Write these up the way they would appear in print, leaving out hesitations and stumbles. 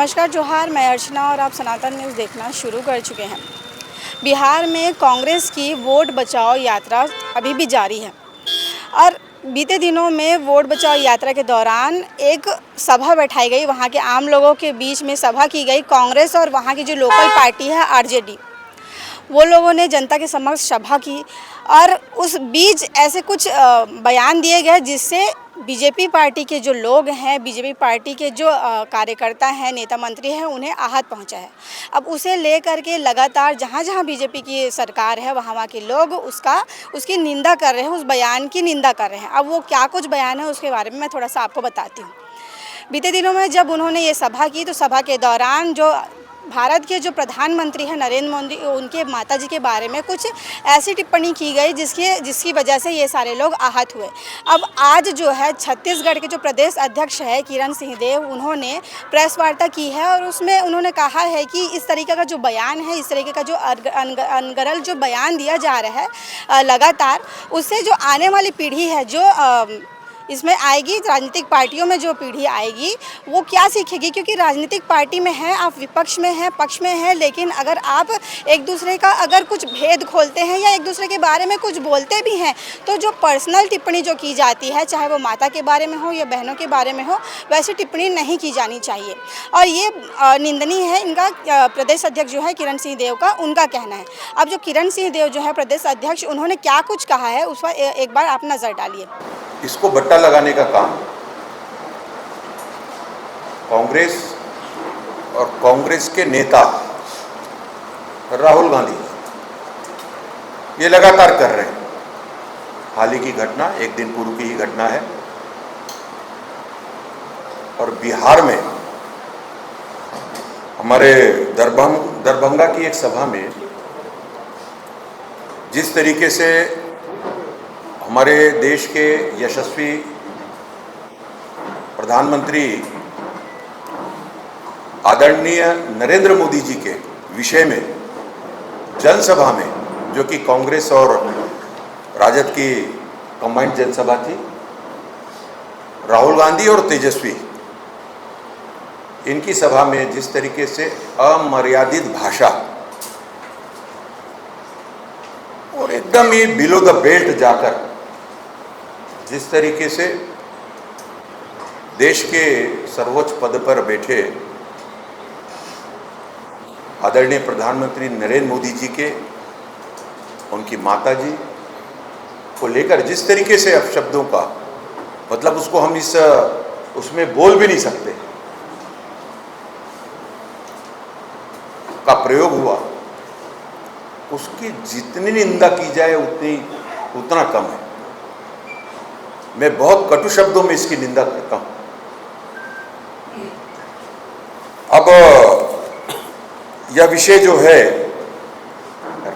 नमस्कार जोहार, मैं अर्चना और आप सनातन न्यूज़ देखना शुरू कर चुके हैं। बिहार में कांग्रेस की वोट बचाओ यात्रा अभी भी जारी है और बीते दिनों में वोट बचाओ यात्रा के दौरान एक सभा बैठाई गई। वहां के आम लोगों के बीच में सभा की गई। कांग्रेस और वहां की जो लोकल पार्टी है आरजेडी, वो लोगों ने जनता के समक्ष सभा की और उस बीच ऐसे कुछ बयान दिए गए जिससे बीजेपी पार्टी के जो लोग हैं, बीजेपी पार्टी के जो कार्यकर्ता हैं, नेता मंत्री हैं, उन्हें आहत पहुंचा है। अब उसे लेकर के लगातार जहां जहां बीजेपी की सरकार है वहां के लोग उसकी निंदा कर रहे हैं, उस बयान की निंदा कर रहे हैं। अब वो क्या कुछ बयान है उसके बारे में मैं थोड़ा सा आपको बताती हूँ। बीते दिनों में जब उन्होंने ये सभा की तो सभा के दौरान जो भारत के जो प्रधानमंत्री हैं नरेंद्र मोदी, उनके माताजी के बारे में कुछ ऐसी टिप्पणी की गई जिसकी वजह से ये सारे लोग आहत हुए। अब आज जो है छत्तीसगढ़ के जो प्रदेश अध्यक्ष है किरण सिंहदेव, उन्होंने प्रेस वार्ता की है और उसमें उन्होंने कहा है कि इस तरीके का जो बयान है, इस तरीके का जो अनगरल जो बयान दिया जा रहा है लगातार, उससे जो आने वाली पीढ़ी है, जो इसमें आएगी, राजनीतिक पार्टियों में जो पीढ़ी आएगी वो क्या सीखेगी। क्योंकि राजनीतिक पार्टी में हैं, आप विपक्ष में हैं, पक्ष में हैं, लेकिन अगर आप एक दूसरे का अगर कुछ भेद खोलते हैं या एक दूसरे के बारे में कुछ बोलते भी हैं तो जो पर्सनल टिप्पणी जो की जाती है, चाहे वो माता के बारे में हो या बहनों के बारे में हो, वैसी टिप्पणी नहीं की जानी चाहिए। और ये निंदनीय है। इनका प्रदेश अध्यक्ष जो है किरण सिंहदेव का, उनका कहना है। अब जो किरण सिंहदेव जो है प्रदेश अध्यक्ष, उन्होंने क्या कुछ कहा है उस पर एक बार आप नज़र डालिए। इसको बट्टा लगाने का काम कांग्रेस और कांग्रेस के नेता राहुल गांधी ये लगातार कर रहे हैं। हाल ही की घटना, एक दिन पूर्व की ही घटना है। और बिहार में हमारे दरभंगा की एक सभा में जिस तरीके से हमारे देश के यशस्वी प्रधानमंत्री आदरणीय नरेंद्र मोदी जी के विषय में जनसभा में, जो कि कांग्रेस और राजद की कंबाइंड जनसभा थी, राहुल गांधी और तेजस्वी, इनकी सभा में जिस तरीके से अमर्यादित भाषा और एकदम ही बिलो द बेल्ट जाकर जिस तरीके से देश के सर्वोच्च पद पर बैठे आदरणीय प्रधानमंत्री नरेंद्र मोदी जी के, उनकी माताजी को लेकर जिस तरीके से अपशब्दों का, मतलब उसको हम उसमें बोल भी नहीं सकते, का प्रयोग हुआ, उसकी जितनी निंदा की जाए उतना कम है। मैं बहुत कटु शब्दों में इसकी निंदा करता हूं। अब यह विषय जो है,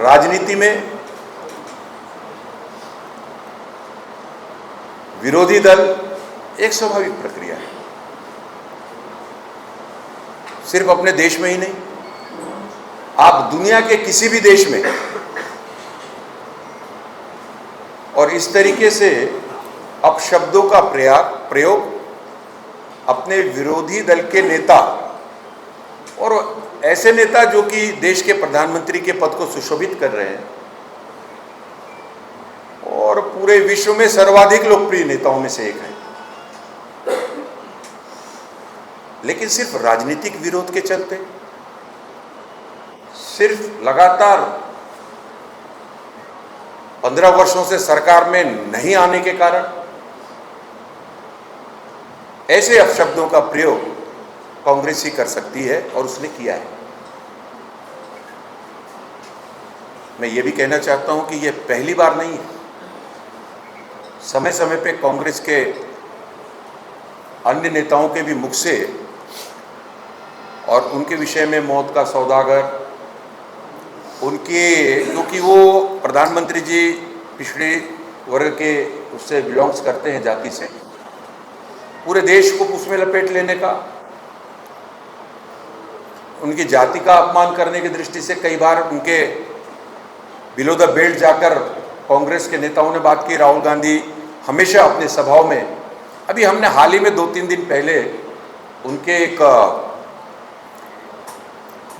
राजनीति में विरोधी दल एक स्वाभाविक प्रक्रिया है। सिर्फ अपने देश में ही नहीं, आप दुनिया के किसी भी देश में और इस तरीके से अपशब्दों का प्रयोग अपने विरोधी दल के नेता और ऐसे नेता जो कि देश के प्रधानमंत्री के पद को सुशोभित कर रहे हैं और पूरे विश्व में सर्वाधिक लोकप्रिय नेताओं में से एक है, लेकिन सिर्फ राजनीतिक विरोध के चलते, सिर्फ लगातार 15 वर्षों से सरकार में नहीं आने के कारण ऐसे अपशब्दों का प्रयोग कांग्रेस ही कर सकती है और उसने किया है। मैं ये भी कहना चाहता हूं कि यह पहली बार नहीं है। समय समय पे कांग्रेस के अन्य नेताओं के भी मुख से और उनके विषय में मौत का सौदागर, उनके, क्योंकि वो प्रधानमंत्री जी पिछड़े वर्ग के उससे बिलोंग्स करते हैं, जाति से, पूरे देश को उसमें लपेट लेने का, उनकी जाति का अपमान करने की दृष्टि से कई बार उनके बिलो द बेल्ट जाकर कांग्रेस के नेताओं ने बात की। राहुल गांधी हमेशा अपने सभाओं में, अभी हमने हाल ही में 2-3 दिन पहले उनके एक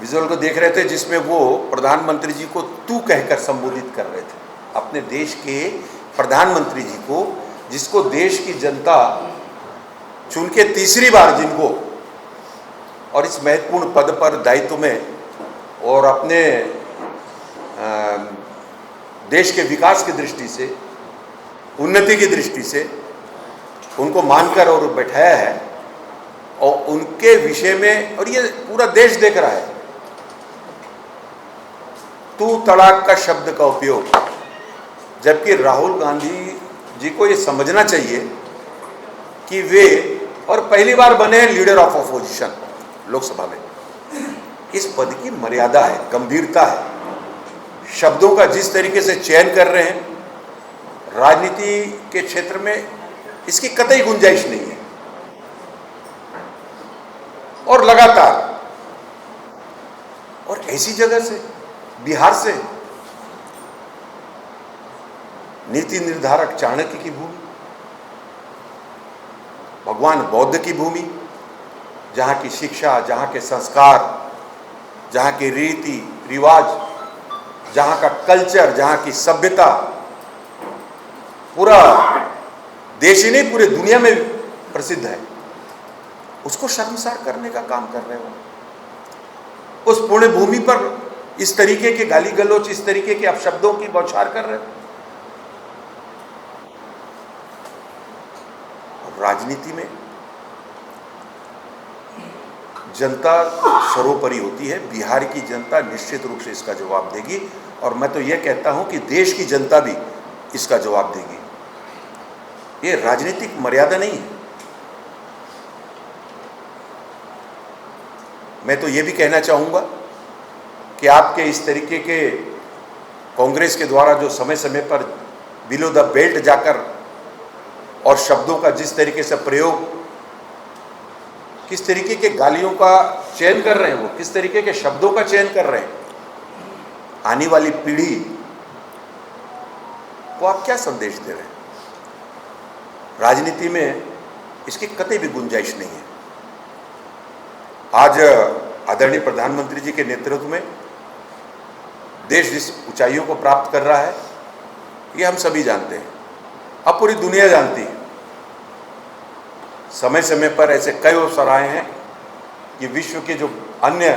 विजुअल को देख रहे थे जिसमें वो प्रधानमंत्री जी को तू कहकर संबोधित कर रहे थे, अपने देश के प्रधानमंत्री जी को, जिसको देश की जनता चुन के तीसरी बार जिनको और इस महत्वपूर्ण पद पर दायित्व में और अपने देश के विकास की दृष्टि से, उन्नति की दृष्टि से उनको मानकर और बैठाया है, और उनके विषय में, और ये पूरा देश देख रहा है, तू तड़ाक का शब्द का उपयोग, जबकि राहुल गांधी जी को ये समझना चाहिए कि वे और पहली बार बने हैं लीडर ऑफ अपोजिशन लोकसभा में। इस पद की मर्यादा है, गंभीरता है, शब्दों का जिस तरीके से चयन कर रहे हैं, राजनीति के क्षेत्र में इसकी कतई गुंजाइश नहीं है। और लगातार, और ऐसी जगह से, बिहार से, नीति निर्धारक चाणक्य की भूमि, भगवान बौद्ध की भूमि, जहां की शिक्षा, जहां के संस्कार, जहां के रीति रिवाज, जहां का कल्चर, जहां की सभ्यता पूरा देश ही नहीं पूरे दुनिया में प्रसिद्ध है, उसको शर्मसार करने का काम कर रहे हो। उस पुण्य भूमि पर इस तरीके के गाली गलौच, इस तरीके के अपशब्दों की बौछार कर रहे हो। राजनीति में जनता सर्वोपरि होती है। बिहार की जनता निश्चित रूप से इसका जवाब देगी, और मैं तो यह कहता हूं कि देश की जनता भी इसका जवाब देगी। ये राजनीतिक मर्यादा नहीं है। मैं तो ये भी कहना चाहूँगा कि आपके इस तरीके के कांग्रेस के द्वारा जो समय समय पर बिलो द बेल्ट जाकर और शब्दों का जिस तरीके से प्रयोग, किस तरीके के गालियों का चयन कर रहे हैं, वो किस तरीके के शब्दों का चयन कर रहे हैं, आने वाली पीढ़ी को आप क्या संदेश दे रहे हैं? राजनीति में इसकी कतई भी गुंजाइश नहीं है। आज आदरणीय प्रधानमंत्री जी के नेतृत्व में देश जिस ऊंचाइयों को प्राप्त कर रहा है, ये हम सभी जानते हैं, अब पूरी दुनिया जानती है। समय समय पर ऐसे कई अवसर आए हैं कि विश्व के जो अन्य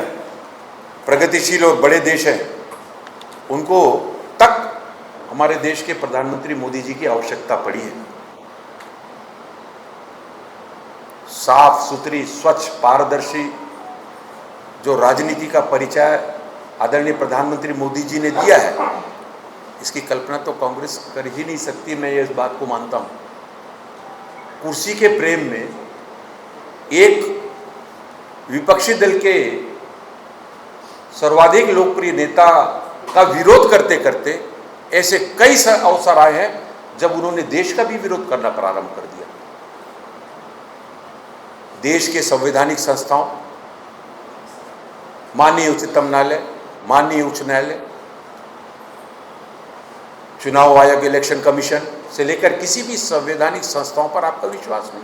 प्रगतिशील और बड़े देश हैं, उनको तक हमारे देश के प्रधानमंत्री मोदी जी की आवश्यकता पड़ी है। साफ सुथरी, स्वच्छ, पारदर्शी जो राजनीति का परिचय आदरणीय प्रधानमंत्री मोदी जी ने दिया है, इसकी कल्पना तो कांग्रेस कर ही नहीं सकती। मैं ये इस बात को मानता हूं। कुर्सी के प्रेम में एक विपक्षी दल के सर्वाधिक लोकप्रिय नेता का विरोध करते करते ऐसे कई अवसर आए हैं जब उन्होंने देश का भी विरोध करना प्रारंभ कर दिया। देश के संवैधानिक संस्थाओं, माननीय उच्चतम न्यायालय, माननीय उच्च न्यायालय, चुनाव आयोग, इलेक्शन कमीशन से लेकर किसी भी संवैधानिक संस्थाओं पर आपका विश्वास नहीं।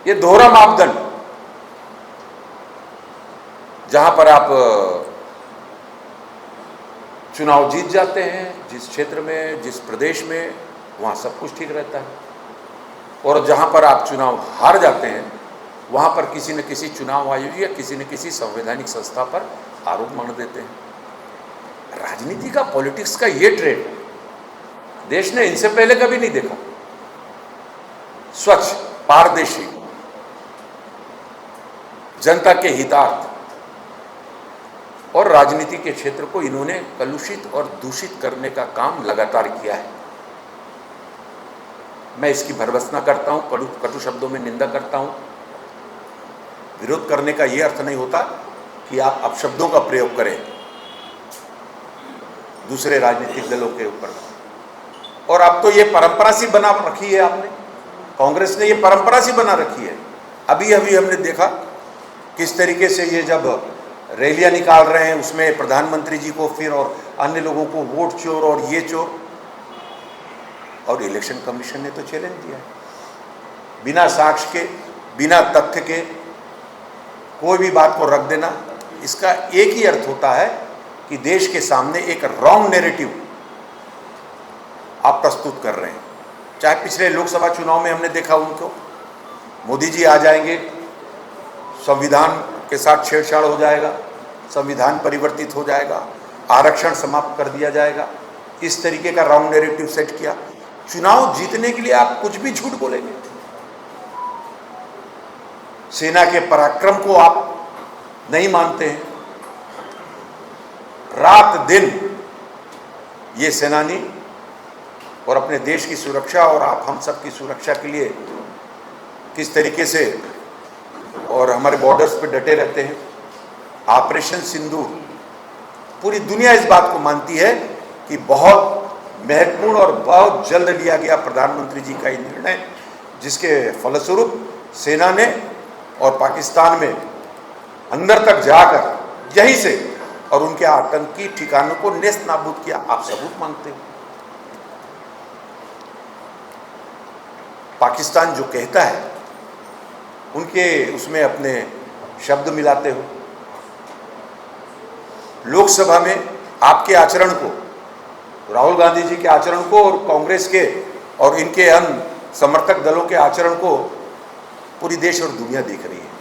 ये दोहरा मापदंड, जहां पर आप चुनाव जीत जाते हैं, जिस क्षेत्र में, जिस प्रदेश में, वहां सब कुछ ठीक रहता है, और जहां पर आप चुनाव हार जाते हैं, वहां पर किसी न किसी चुनाव आयोग या किसी न किसी संवैधानिक संस्था पर आरोप मान देते हैं। राजनीति का, पॉलिटिक्स का ये ट्रेंड देश ने इनसे पहले कभी नहीं देखा। स्वच्छ, पारदर्शी, जनता के हितार्थ और राजनीति के क्षेत्र को इन्होंने कलुषित और दूषित करने का काम लगातार किया है। मैं इसकी भर्त्सना करता हूं, कटु शब्दों में निंदा करता हूं। विरोध करने का यह अर्थ नहीं होता कि आप अपशब्दों का प्रयोग करें दूसरे राजनीतिक दलों के ऊपर। और अब तो ये परंपरा सी बना रखी है आपने, कांग्रेस ने ये परंपरा सी बना रखी है। अभी अभी हमने देखा किस तरीके से ये जब रैलियां निकाल रहे हैं, उसमें प्रधानमंत्री जी को फिर और अन्य लोगों को वोट चोर और ये चोर, और इलेक्शन कमीशन ने तो चैलेंज दिया है बिना साक्ष्य के, बिना तथ्य के कोई भी बात को रख देना, इसका एक ही अर्थ होता है कि देश के सामने एक रॉन्ग नैरेटिव आप प्रस्तुत कर रहे हैं। चाहे पिछले लोकसभा चुनाव में हमने देखा उनको, मोदी जी आ जाएंगे, संविधान के साथ छेड़छाड़ हो जाएगा, संविधान परिवर्तित हो जाएगा, आरक्षण समाप्त कर दिया जाएगा, इस तरीके का रॉन्ग नैरेटिव सेट किया। चुनाव जीतने के लिए आप कुछ भी झूठ बोलेंगे। सेना के पराक्रम को आप नहीं मानते हैं। रात दिन ये सेनानी और अपने देश की सुरक्षा और आप हम सब की सुरक्षा के लिए किस तरीके से और हमारे बॉर्डर्स पे डटे रहते हैं। ऑपरेशन सिंदूर, पूरी दुनिया इस बात को मानती है कि बहुत महत्वपूर्ण और बहुत जल्द लिया गया प्रधानमंत्री जी का ये निर्णय, जिसके फलस्वरूप सेना ने और पाकिस्तान में अंदर तक जाकर यहीं से और उनके आतंकी ठिकानों को नेस्त नाबूद किया। आप सबूत मांगते हो। पाकिस्तान जो कहता है उनके उसमें अपने शब्द मिलाते हो। लोकसभा में आपके आचरण को, राहुल गांधी जी के आचरण को और कांग्रेस के और इनके अन्य समर्थक दलों के आचरण को पूरी देश और दुनिया देख रही है।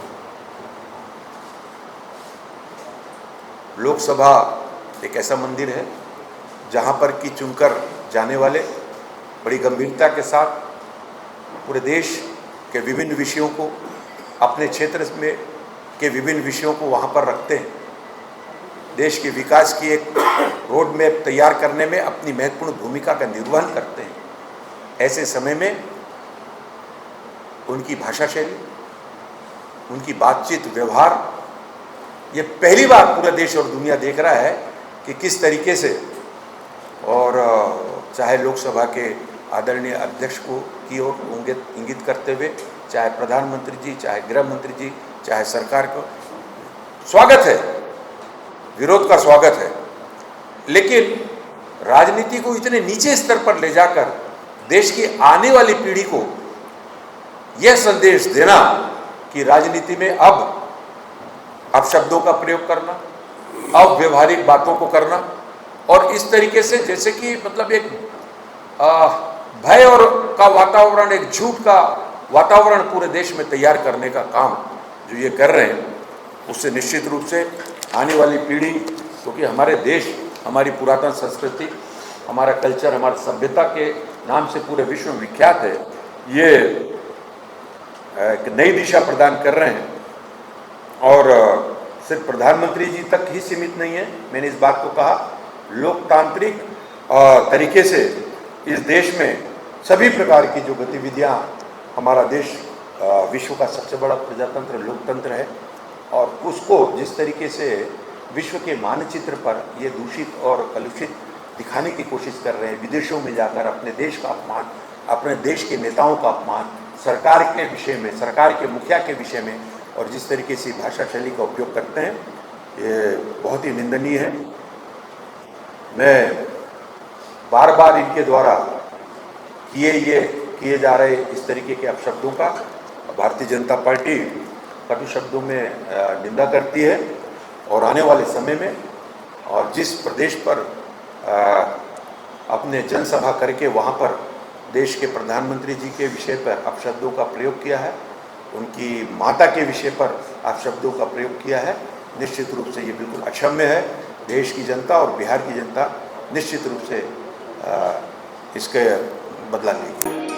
लोकसभा एक ऐसा मंदिर है जहां पर कि चुनकर जाने वाले बड़ी गंभीरता के साथ पूरे देश के विभिन्न विषयों को, अपने क्षेत्र में के विभिन्न विषयों को वहां पर रखते हैं। देश के विकास की एक रोड मैप तैयार करने में अपनी महत्वपूर्ण भूमिका का निर्वहन करते हैं। ऐसे समय में उनकी भाषा शैली, उनकी बातचीत, व्यवहार, ये पहली बार पूरा देश और दुनिया देख रहा है कि किस तरीके से, और चाहे लोकसभा के आदरणीय अध्यक्ष को की ओर इंगित करते हुए, चाहे प्रधानमंत्री जी, चाहे गृह मंत्री जी, चाहे सरकार को स्वागत है, विरोध का स्वागत है। लेकिन राजनीति को इतने नीचे स्तर पर ले जाकर देश की आने वाली पीढ़ी को यह संदेश देना कि राजनीति में अब अपशब्दों का प्रयोग करना, अव्यवहारिक बातों को करना और इस तरीके से जैसे कि मतलब एक भय और का वातावरण, एक झूठ का वातावरण पूरे देश में तैयार करने का काम जो ये कर रहे हैं, उससे निश्चित रूप से आने वाली पीढ़ी, क्योंकि हमारे देश, हमारी पुरातन संस्कृति, हमारा कल्चर, हमारी सभ्यता के नाम से पूरे विश्व में विख्यात है, ये एक नई दिशा प्रदान कर रहे हैं। और सिर्फ प्रधानमंत्री जी तक ही सीमित नहीं है। मैंने इस बात को कहा, लोकतांत्रिक तरीके से इस देश में सभी प्रकार की जो गतिविधियां, हमारा देश विश्व का सबसे बड़ा प्रजातंत्र लोकतंत्र है और उसको जिस तरीके से विश्व के मानचित्र पर ये दूषित और कलुषित दिखाने की कोशिश कर रहे हैं, विदेशों में जाकर अपने देश का अपमान, अपने देश के नेताओं का अपमान, सरकार के विषय में, सरकार के मुखिया के विषय में, और जिस तरीके से भाषा शैली का उपयोग करते हैं, ये बहुत ही निंदनीय है। मैं बार बार इनके द्वारा किए जा रहे इस तरीके के अपशब्दों का भारतीय जनता पार्टी कटु शब्दों में निंदा करती है और आने वाले समय में, और जिस प्रदेश पर अपने जनसभा करके वहाँ पर देश के प्रधानमंत्री जी के विषय पर अपशब्दों का प्रयोग किया है, उनकी माता के विषय पर अपशब्दों का प्रयोग किया है, निश्चित रूप से ये बिल्कुल अक्षम्य है। देश की जनता और बिहार की जनता निश्चित रूप से इसके बदला लेगी।